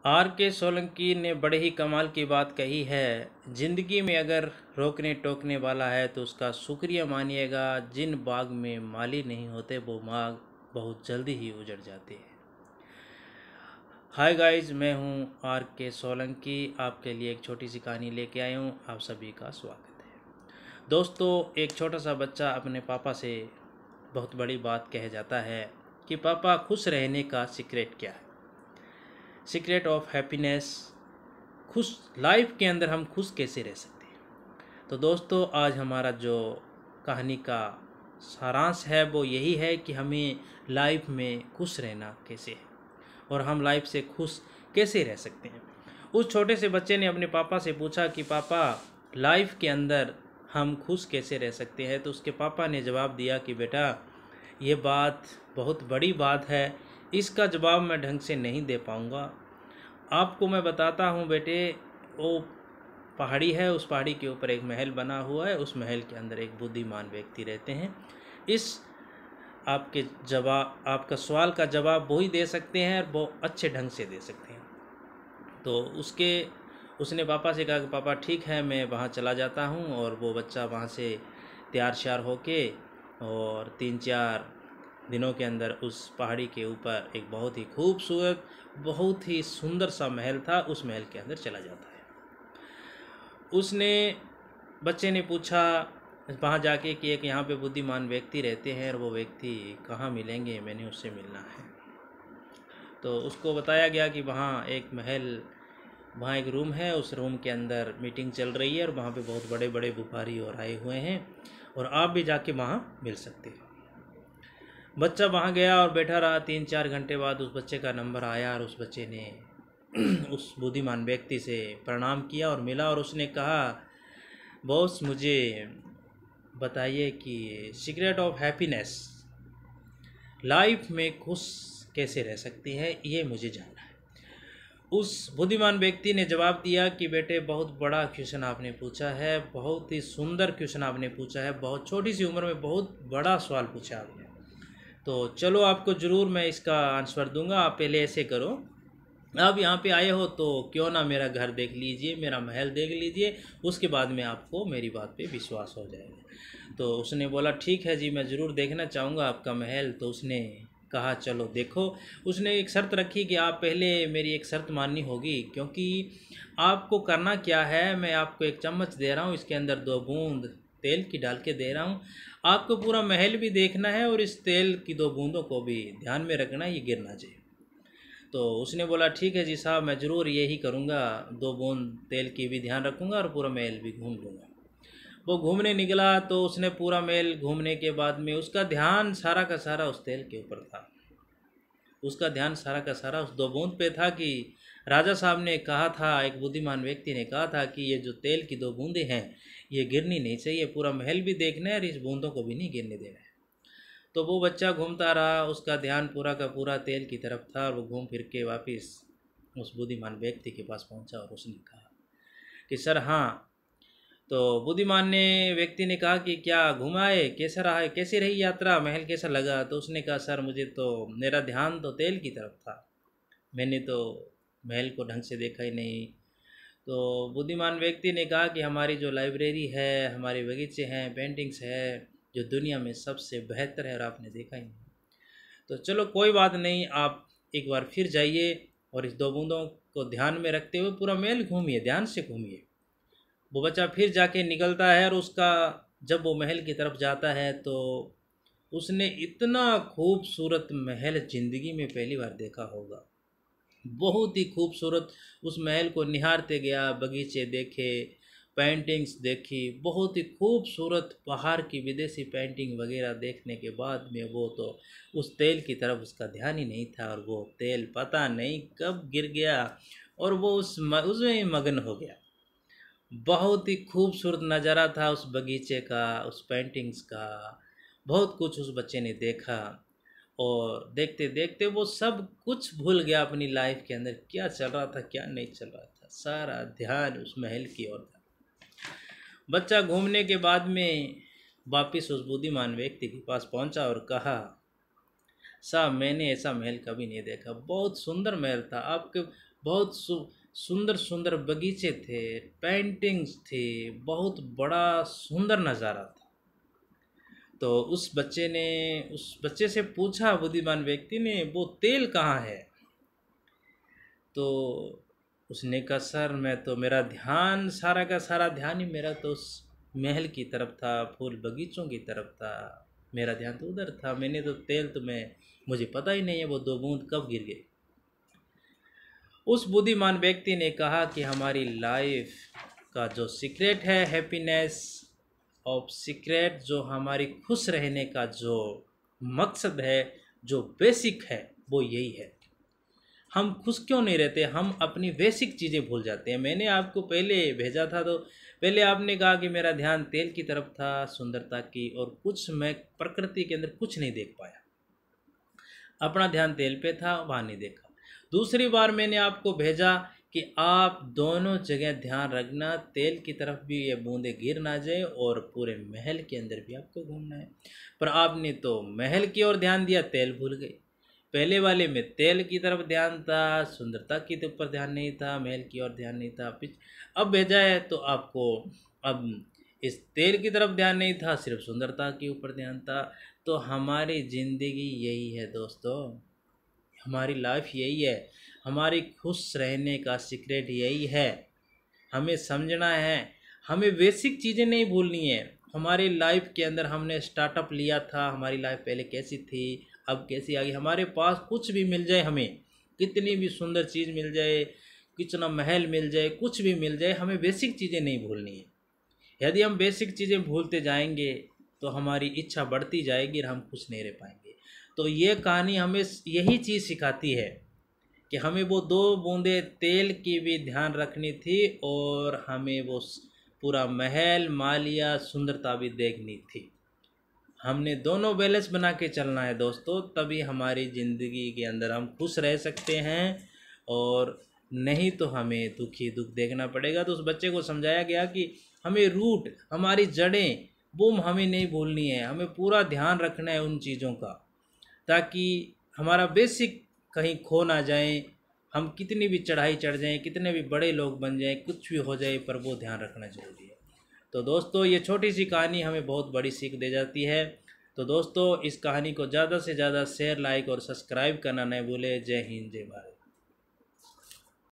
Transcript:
Are के सोलंकी ने बड़े ही कमाल की बात कही है। ज़िंदगी में अगर रोकने टोकने वाला है तो उसका शुक्रिया मानिएगा। जिन बाग में माली नहीं होते वो बाग बहुत जल्दी ही उजड़ जाते हैं। हाय गाइस, मैं हूं आर के सोलंकी। आपके लिए एक छोटी सी कहानी लेके आया हूं। आप सभी का स्वागत है। दोस्तों, एक छोटा सा बच्चा अपने पापा से बहुत बड़ी बात कह जाता है कि पापा, खुश रहने का सीक्रेट क्या है? Secret of happiness. खुश लाइफ के अंदर हम खुश कैसे रह सकते हैं? तो दोस्तों, आज हमारा जो कहानी का सारांश है वो यही है कि हमें लाइफ में खुश रहना कैसे है और हम लाइफ से खुश कैसे रह सकते हैं। उस छोटे से बच्चे ने अपने पापा से पूछा कि पापा, लाइफ के अंदर हम खुश कैसे रह सकते हैं? तो उसके पापा ने जवाब दिया कि बेटा, ये बात बहुत बड़ी बात है, इसका जवाब मैं ढंग से नहीं दे पाऊँगा। आपको मैं बताता हूँ बेटे। वो पहाड़ी है, उस पहाड़ी के ऊपर एक महल बना हुआ है। उस महल के अंदर एक बुद्धिमान व्यक्ति रहते हैं। इस आपका सवाल का जवाब वो ही दे सकते हैं और वो अच्छे ढंग से दे सकते हैं। तो उसने पापा से कहा कि पापा ठीक है, मैं वहाँ चला जाता हूँ। और वो बच्चा वहाँ से तैयार श्यार होके और 3-4 दिनों के अंदर उस पहाड़ी के ऊपर एक बहुत ही खूबसूरत, बहुत ही सुंदर सा महल था, उस महल के अंदर चला जाता है। बच्चे ने पूछा वहाँ जाके कि एक यहाँ पे बुद्धिमान व्यक्ति रहते हैं और वो व्यक्ति कहाँ मिलेंगे, मैंने उससे मिलना है। तो उसको बताया गया कि वहाँ एक रूम है, उस रूम के अंदर मीटिंग चल रही है और वहाँ पे बहुत बड़े बड़े व्यापारी और आए हुए हैं और आप भी जाके वहाँ मिल सकते हो। बच्चा वहाँ गया और बैठा रहा। 3-4 घंटे बाद उस बच्चे का नंबर आया और उस बच्चे ने उस बुद्धिमान व्यक्ति से प्रणाम किया और मिला। और उसने कहा, बॉस, मुझे बताइए कि सीक्रेट ऑफ हैप्पीनेस, लाइफ में खुश कैसे रह सकती है, ये मुझे जानना है। उस बुद्धिमान व्यक्ति ने जवाब दिया कि बेटे, बहुत बड़ा क्वेश्चन आपने पूछा है, बहुत ही सुंदर क्वेश्चन आपने पूछा है, बहुत छोटी सी उम्र में बहुत बड़ा सवाल पूछा आपने। तो चलो, आपको ज़रूर मैं इसका आंसर दूंगा। आप पहले ऐसे करो, आप यहाँ पे आए हो तो क्यों ना मेरा घर देख लीजिए, मेरा महल देख लीजिए, उसके बाद में आपको मेरी बात पे विश्वास हो जाएगा। तो उसने बोला, ठीक है जी, मैं ज़रूर देखना चाहूँगा आपका महल। तो उसने कहा, चलो देखो। उसने एक शर्त रखी कि आप पहले मेरी एक शर्त माननी होगी, क्योंकि आपको करना क्या है, मैं आपको एक चम्मच दे रहा हूँ, इसके अंदर 2 बूंद तेल की डाल के दे रहा हूँ। आपको पूरा महल भी देखना है और इस तेल की 2 बूंदों को भी ध्यान में रखना है, ये गिरना चाहिए। तो उसने बोला, ठीक है जी साहब, मैं ज़रूर यही करूँगा, 2 बूंद तेल की भी ध्यान रखूँगा और पूरा महल भी घूम लूँगा। वो घूमने निकला तो उसने पूरा महल घूमने के बाद में उसका ध्यान सारा का सारा उस तेल के ऊपर था। उसका ध्यान सारा का सारा उस 2 बूंद पे था कि राजा साहब ने कहा था, एक बुद्धिमान व्यक्ति ने कहा था कि ये जो तेल की 2 बूंदें हैं, ये गिरनी नहीं चाहिए, पूरा महल भी देखना है और इस बूंदों को भी नहीं गिरने देना है। तो वो बच्चा घूमता रहा, उसका ध्यान पूरा का पूरा तेल की तरफ था और वो घूम फिर के वापस उस बुद्धिमान व्यक्ति के पास पहुंचा और उसने कहा कि सर, हाँ। तो बुद्धिमान ने व्यक्ति ने कहा कि क्या घुमाए, कैसा रहा है, कैसी रही यात्रा, महल कैसा लगा? तो उसने कहा, सर, मुझे तो मेरा ध्यान तो तेल की तरफ था, मैंने तो महल को ढंग से देखा ही नहीं। तो बुद्धिमान व्यक्ति ने कहा कि हमारी जो लाइब्रेरी है, हमारे बगीचे हैं, पेंटिंग्स है, जो दुनिया में सबसे बेहतर है और आपने देखा ही नहीं। तो चलो कोई बात नहीं, आप एक बार फिर जाइए और इस 2 बूंदों को ध्यान में रखते हुए पूरा महल घूमिए, ध्यान से घूमिए। वो बच्चा फिर जाके निकलता है और जब वो महल की तरफ जाता है तो उसने इतना खूबसूरत महल ज़िंदगी में पहली बार देखा होगा। बहुत ही खूबसूरत उस महल को निहारते गया, बगीचे देखे, पेंटिंग्स देखी, बहुत ही खूबसूरत बाहर की विदेशी पेंटिंग वगैरह देखने के बाद में वो तो उस तेल की तरफ उसका ध्यान ही नहीं था और वो तेल पता नहीं कब गिर गया और वो उसमें ही मगन हो गया। बहुत ही खूबसूरत नज़ारा था उस बगीचे का, उस पेंटिंग्स का, बहुत कुछ उस बच्चे ने देखा और देखते देखते वो सब कुछ भूल गया अपनी लाइफ के अंदर, क्या चल रहा था क्या नहीं चल रहा था, सारा ध्यान उस महल की ओर था। बच्चा घूमने के बाद में वापस उस बुद्धिमान व्यक्ति के पास पहुंचा और कहा, साहब मैंने ऐसा महल कभी नहीं देखा, बहुत सुंदर महल था आपके, बहुत सुंदर सुंदर बगीचे थे, पेंटिंग्स थी, बहुत बड़ा सुंदर नज़ारा था। तो उस बच्चे से पूछा बुद्धिमान व्यक्ति ने, वो तेल कहाँ है? तो उसने कहा सर मैं तो, मेरा ध्यान सारा का सारा ध्यान ही मेरा तो उस महल की तरफ था, फूल बगीचों की तरफ था, मेरा ध्यान तो उधर था, मैंने तो तेल तो मुझे पता ही नहीं है वो 2 बूंद कब गिर गए। उस बुद्धिमान व्यक्ति ने कहा कि हमारी लाइफ का जो सीक्रेट है हैप्पीनेस ऑफ सीक्रेट, जो हमारी खुश रहने का जो मकसद है, जो बेसिक है, वो यही है। हम खुश क्यों नहीं रहते? हम अपनी बेसिक चीज़ें भूल जाते हैं। मैंने आपको पहले भेजा था तो पहले आपने कहा कि मेरा ध्यान तेल की तरफ था, सुंदरता की, और कुछ मैं प्रकृति के अंदर कुछ नहीं देख पाया, अपना ध्यान तेल पे था, वहाँ नहीं देखा। दूसरी बार मैंने आपको भेजा कि आप दोनों जगह ध्यान रखना, तेल की तरफ भी ये बूंदें गिर ना जाए और पूरे महल के अंदर भी आपको घूमना है। पर आपने तो महल की ओर ध्यान दिया, तेल भूल गए। पहले वाले में तेल की तरफ ध्यान था, सुंदरता के ऊपर ध्यान नहीं था, महल की ओर ध्यान नहीं था। अब भेजा है तो आपको अब इस तेल की तरफ ध्यान नहीं था, सिर्फ सुंदरता के ऊपर ध्यान था। तो हमारी ज़िंदगी यही है दोस्तों, हमारी लाइफ यही है, हमारी खुश रहने का सीक्रेट यही है। हमें समझना है, हमें बेसिक चीज़ें नहीं भूलनी है। हमारी लाइफ के अंदर हमने स्टार्टअप लिया था, हमारी लाइफ पहले कैसी थी, अब कैसी आ गई। हमारे पास कुछ भी मिल जाए, हमें कितनी भी सुंदर चीज़ मिल जाए, कितना महल मिल जाए, कुछ भी मिल जाए, हमें बेसिक चीज़ें नहीं भूलनी है। यदि हम बेसिक चीज़ें भूलते जाएंगे तो हमारी इच्छा बढ़ती जाएगी और हम खुश नहीं रह पाएंगे। तो ये कहानी हमें यही चीज़ सिखाती है कि हमें वो 2 बूंदे तेल की भी ध्यान रखनी थी और हमें वो पूरा महल मालिया सुंदरता भी देखनी थी। हमने दोनों बैलेंस बना के चलना है दोस्तों, तभी हमारी ज़िंदगी के अंदर हम खुश रह सकते हैं, और नहीं तो हमें दुखी दुख देखना पड़ेगा। तो उस बच्चे को समझाया गया कि हमें रूट, हमारी जड़ें, वो हमें नहीं भूलनी है, हमें पूरा ध्यान रखना है उन चीज़ों का, ताकि हमारा बेसिक कहीं खो ना जाए। हम कितनी भी चढ़ाई चढ़ जाएं, कितने भी बड़े लोग बन जाएं, कुछ भी हो जाए, पर वो ध्यान रखना ज़रूरी है। तो दोस्तों ये छोटी सी कहानी हमें बहुत बड़ी सीख दे जाती है। तो दोस्तों इस कहानी को ज़्यादा से ज़्यादा शेयर, लाइक और सब्सक्राइब करना नहीं भूलें। जय हिंद, जय भारत।